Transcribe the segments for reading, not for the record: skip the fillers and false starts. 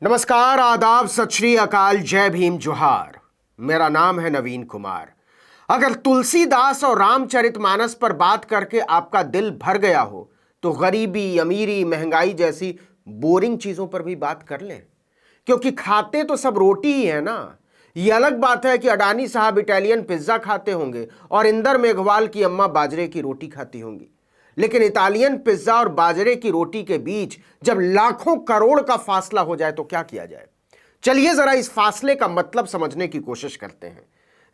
नमस्कार, आदाब, सत श्री अकाल, जय भीम, जोहार। मेरा नाम है नवीन कुमार। अगर तुलसीदास और रामचरितमानस पर बात करके आपका दिल भर गया हो तो गरीबी, अमीरी, महंगाई जैसी बोरिंग चीजों पर भी बात कर लें, क्योंकि खाते तो सब रोटी ही है ना। ये अलग बात है कि अडानी साहब इटालियन पिज्जा खाते होंगे और इंदर मेघवाल की अम्मा बाजरे की रोटी खाती होंगी, लेकिन इटालियन पिज्जा और बाजरे की रोटी के बीच जब लाखों करोड़ का फासला हो जाए तो क्या किया जाए। चलिए जरा इस फासले का मतलब समझने की कोशिश करते हैं।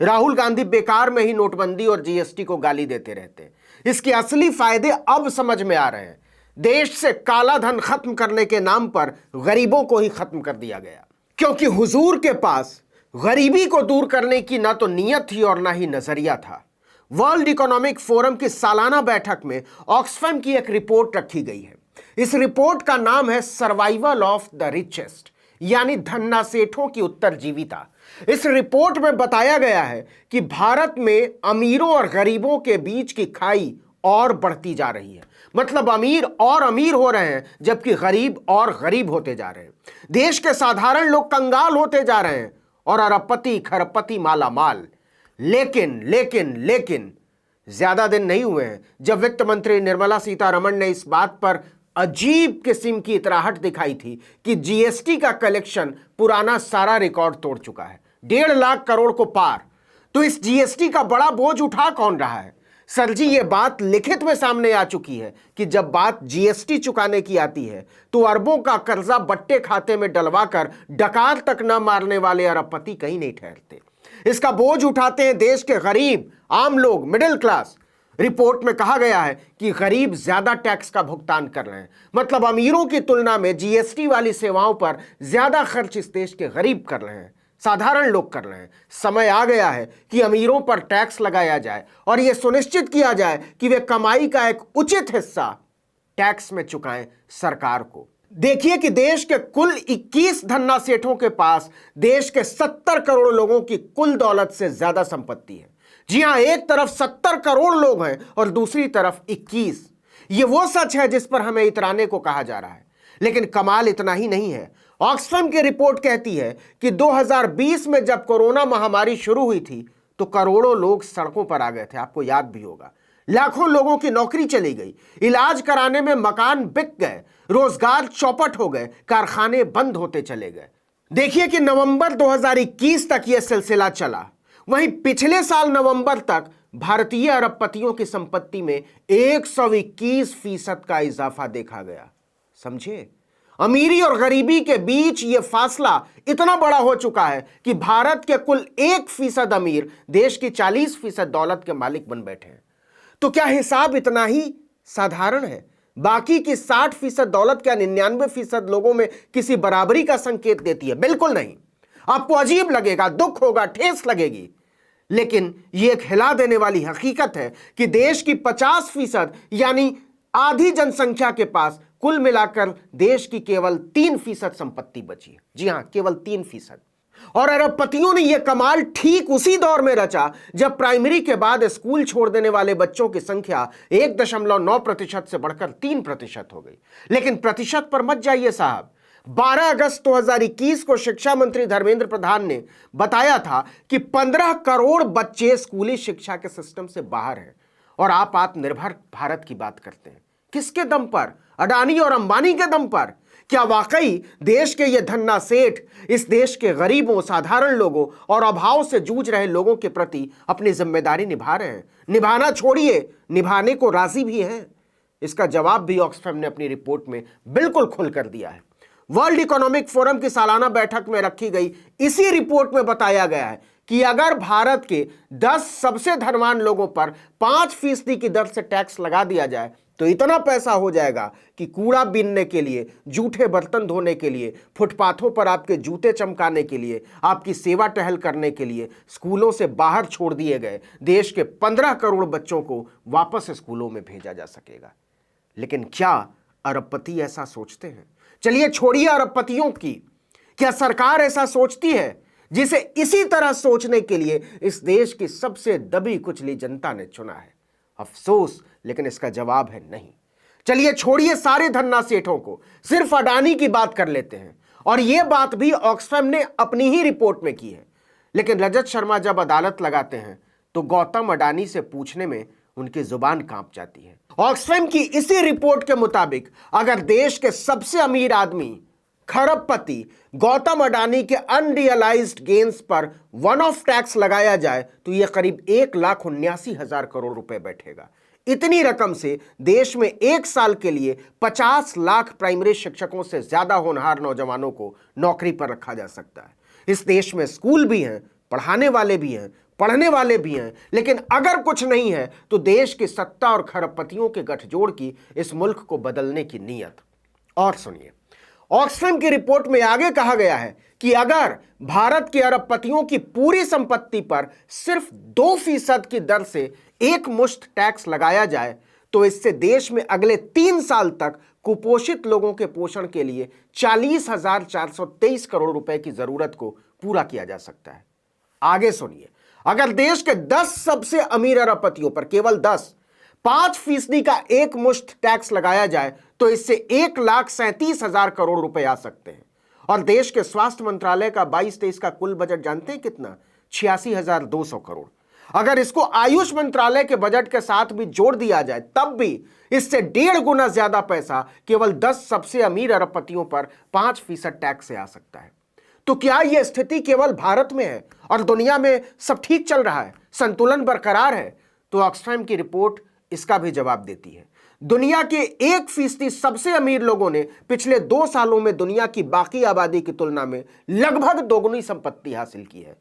राहुल गांधी बेकार में ही नोटबंदी और जीएसटी को गाली देते रहते हैं। इसके असली फायदे अब समझ में आ रहे हैं। देश से काला धन खत्म करने के नाम पर गरीबों को ही खत्म कर दिया गया, क्योंकि हुजूर के पास गरीबी को दूर करने की ना तो नीयत थी और ना ही नजरिया था। वर्ल्ड इकोनॉमिक फोरम की सालाना बैठक में ऑक्सफैम की एक रिपोर्ट रखी गई है। इस रिपोर्ट का नाम है सर्वाइवल ऑफ द रिचेस्ट, यानी धन्ना सेठों की उत्तरजीविता। इस रिपोर्ट में बताया गया है कि भारत में अमीरों और गरीबों के बीच की खाई और बढ़ती जा रही है। मतलब अमीर और अमीर हो रहे हैं जबकि गरीब और गरीब होते जा रहे हैं। देश के साधारण लोग कंगाल होते जा रहे हैं और अरबपति खरबपति माला माल। लेकिन ज्यादा दिन नहीं हुए हैं जब वित्त मंत्री निर्मला सीतारमण ने इस बात पर अजीब किस्म की इतराहट दिखाई थी कि जीएसटी का कलेक्शन पुराना सारा रिकॉर्ड तोड़ चुका है, 1.5 लाख करोड़ को पार। तो इस जीएसटी का बड़ा बोझ उठा कौन रहा है? सर जी, ये बात लिखित में सामने आ चुकी है कि जब बात जीएसटी चुकाने की आती है तो अरबों का कर्जा बट्टे खाते में डलवाकर डकार तक न मारने वाले अरबपति कहीं नहीं ठहरते। इसका बोझ उठाते हैं देश के गरीब, आम लोग, मिडिल क्लास। रिपोर्ट में कहा गया है कि गरीब ज्यादा टैक्स का भुगतान कर रहे हैं। मतलब अमीरों की तुलना में जीएसटी वाली सेवाओं पर ज्यादा खर्च इस देश के गरीब कर रहे हैं, साधारण लोग कर रहे हैं। समय आ गया है कि अमीरों पर टैक्स लगाया जाए और यह सुनिश्चित किया जाए कि वे कमाई का एक उचित हिस्सा टैक्स में चुकाएं सरकार को। देखिए कि देश के कुल 21 धन्ना सेठों के पास देश के 70 करोड़ लोगों की कुल दौलत से ज्यादा संपत्ति है। जी हां, एक तरफ 70 करोड़ लोग हैं और दूसरी तरफ 21। ये वो सच है जिस पर हमें इतराने को कहा जा रहा है। लेकिन कमाल इतना ही नहीं है। ऑक्सफैम की रिपोर्ट कहती है कि 2020 में जब कोरोना महामारी शुरू हुई थी तो करोड़ों लोग सड़कों पर आ गए थे। आपको याद भी होगा, लाखों लोगों की नौकरी चली गई, इलाज कराने में मकान बिक गए, रोजगार चौपट हो गए, कारखाने बंद होते चले गए। देखिए कि नवंबर 2021 तक यह सिलसिला चला। वहीं पिछले साल नवंबर तक भारतीय अरबपतियों की संपत्ति में 121% का इजाफा देखा गया। समझे, अमीरी और गरीबी के बीच यह फासला इतना बड़ा हो चुका है कि भारत के कुल 1% अमीर देश की 40% दौलत के मालिक बन बैठे हैं। तो क्या हिसाब इतना ही साधारण है? बाकी की 60% दौलत क्या 99% लोगों में किसी बराबरी का संकेत देती है? बिल्कुल नहीं। आपको अजीब लगेगा, दुख होगा, ठेस लगेगी, लेकिन यह एक हिला देने वाली हकीकत है कि देश की 50% यानी आधी जनसंख्या के पास कुल मिलाकर देश की केवल 3% संपत्ति बची है। जी हां, केवल 3%। और अरबपतियों ने यह कमाल ठीक उसी दौर में रचा जब प्राइमरी के बाद स्कूल छोड़ देने वाले बच्चों की संख्या 1.9% से बढ़कर 3% हो गई। लेकिन प्रतिशत पर मत जाइए साहब। 12 अगस्त 2021 को शिक्षा मंत्री धर्मेंद्र प्रधान ने बताया था कि 15 करोड़ बच्चे स्कूली शिक्षा के सिस्टम से बाहर हैं। और आप आत्मनिर्भर भारत की बात करते हैं। किसके दम पर? अडानी और अंबानी के दम पर। क्या वाकई देश के ये धन्ना सेठ इस देश के गरीबों, साधारण लोगों और अभाव से जूझ रहे लोगों के प्रति अपनी जिम्मेदारी निभा रहे हैं? निभाना छोड़िए, निभाने को राजी भी हैं? इसका जवाब भी ऑक्सफैम ने अपनी रिपोर्ट में बिल्कुल खुलकर दिया है। वर्ल्ड इकोनॉमिक फोरम की सालाना बैठक में रखी गई इसी रिपोर्ट में बताया गया है कि अगर भारत के 10 सबसे धनवान लोगों पर 5% की दर से टैक्स लगा दिया जाए तो इतना पैसा हो जाएगा कि कूड़ा बीनने के लिए, जूठे बर्तन धोने के लिए, फुटपाथों पर आपके जूते चमकाने के लिए, आपकी सेवा टहल करने के लिए स्कूलों से बाहर छोड़ दिए गए देश के 15 करोड़ बच्चों को वापस स्कूलों में भेजा जा सकेगा। लेकिन क्या अरबपति ऐसा सोचते हैं? चलिए छोड़िए अरबपतियों की, क्या सरकार ऐसा सोचती है जिसे इसी तरह सोचने के लिए इस देश की सबसे दबी कुचली जनता ने चुना है? अफसोस, लेकिन इसका जवाब है नहीं। चलिए छोड़िए सारे धन्ना सेठों को, सिर्फ अडानी की बात कर लेते हैं। और यह बात भी ऑक्सफैम ने अपनी ही रिपोर्ट में की है। लेकिन रजत शर्मा जब अदालत लगाते हैं तो गौतम अडानी से पूछने में उनकी जुबान कांप जाती है। ऑक्सफैम की इसी रिपोर्ट के मुताबिक अगर देश के सबसे अमीर आदमी खरबपति गौतम अडानी के अनरियलाइज्ड गेन्स पर वन ऑफ टैक्स लगाया जाए तो यह करीब 1,79,000 करोड़ रुपए बैठेगा। इतनी रकम से देश में एक साल के लिए 50 लाख प्राइमरी शिक्षकों से ज्यादा होनहार नौजवानों को नौकरी पर रखा जा सकता है। इस देश में स्कूल भी हैं, पढ़ाने वाले भी हैं, पढ़ने वाले भी हैं, लेकिन अगर कुछ नहीं है तो देश की सत्ता और खरबपतियों के गठजोड़ की इस मुल्क को बदलने की नीयत। और सुनिए, ऑक्सफैम की रिपोर्ट में आगे कहा गया है कि अगर भारत के अरबपतियों की पूरी संपत्ति पर सिर्फ 2% की दर से एक मुश्त टैक्स लगाया जाए तो इससे देश में अगले 3 साल तक कुपोषित लोगों के पोषण के लिए 40,423 करोड़ रुपए की जरूरत को पूरा किया जा सकता है। आगे सुनिए, अगर देश के 10 सबसे अमीर अरबपतियों पर केवल 5% का एक मुश्त टैक्स लगाया जाए तो इससे 1,37,000 करोड़ रुपए आ सकते हैं। और देश के स्वास्थ्य मंत्रालय का 22-23 का कुल बजट जानते हैं कितना? 86,200 करोड़। अगर इसको आयुष मंत्रालय के बजट के साथ भी जोड़ दिया जाए तब भी इससे 1.5 गुना ज्यादा पैसा केवल 10 सबसे अमीर अरबपतियों पर 5% टैक्स से आ सकता है। तो क्या यह स्थिति केवल भारत में है और दुनिया में सब ठीक चल रहा है, संतुलन बरकरार है? तो ऑक्सफैम की रिपोर्ट इसका भी जवाब देती है। दुनिया के 1% सबसे अमीर लोगों ने पिछले 2 सालों में दुनिया की बाकी आबादी की तुलना में लगभग दोगुनी संपत्ति हासिल की है।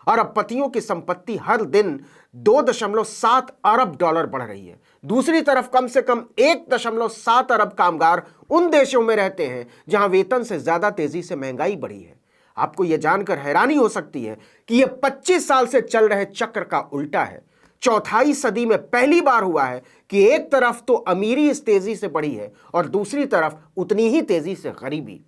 अरबपतियों की संपत्ति हर दिन 2.7 अरब डॉलर बढ़ रही है। दूसरी तरफ कम से कम 1.7 अरब कामगार उन देशों में रहते हैं जहां वेतन से ज्यादा तेजी से महंगाई बढ़ी है। आपको यह जानकर हैरानी हो सकती है कि यह 25 साल से चल रहे चक्र का उल्टा है। चौथाई सदी में पहली बार हुआ है कि एक तरफ तो अमीरी इस तेजी से बढ़ी है और दूसरी तरफ उतनी ही तेजी से गरीबी।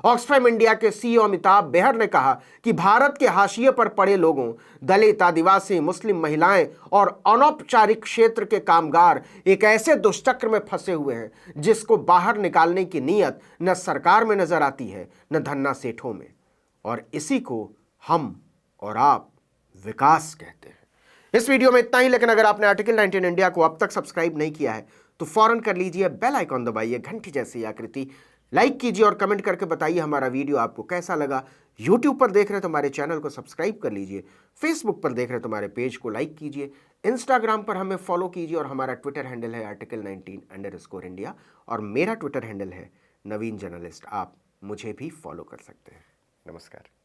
ऑक्सफैम इंडिया के सीईओ अमिताभ बेहर ने कहा कि भारत के हाशिए पर पड़े लोगों, दलित, आदिवासी, मुस्लिम महिलाएं और अनौपचारिक क्षेत्र के कामगार एक ऐसे दुष्चक्र में फंसे हुए हैं जिसको बाहर निकालने की नीयत न सरकार में नजर आती है न धन्ना सेठों में। और इसी को हम और आप विकास कहते हैं। इस वीडियो में इतना ही, लेकिन अगर आपने आर्टिकल 19 इंडिया को अब तक सब्सक्राइब नहीं किया है तो फौरन कर लीजिए, बेल आइकॉन दबाइए, घंटी जैसी आकृति, लाइक कीजिए और कमेंट करके बताइए हमारा वीडियो आपको कैसा लगा। यूट्यूब पर देख रहे तो हमारे चैनल को सब्सक्राइब कर लीजिए, फेसबुक पर देख रहे तो हमारे पेज को लाइक कीजिए, इंस्टाग्राम पर हमें फॉलो कीजिए और हमारा ट्विटर हैंडल है article19_India और मेरा ट्विटर हैंडल है नवीन जर्नलिस्ट। आप मुझे भी फॉलो कर सकते हैं। नमस्कार।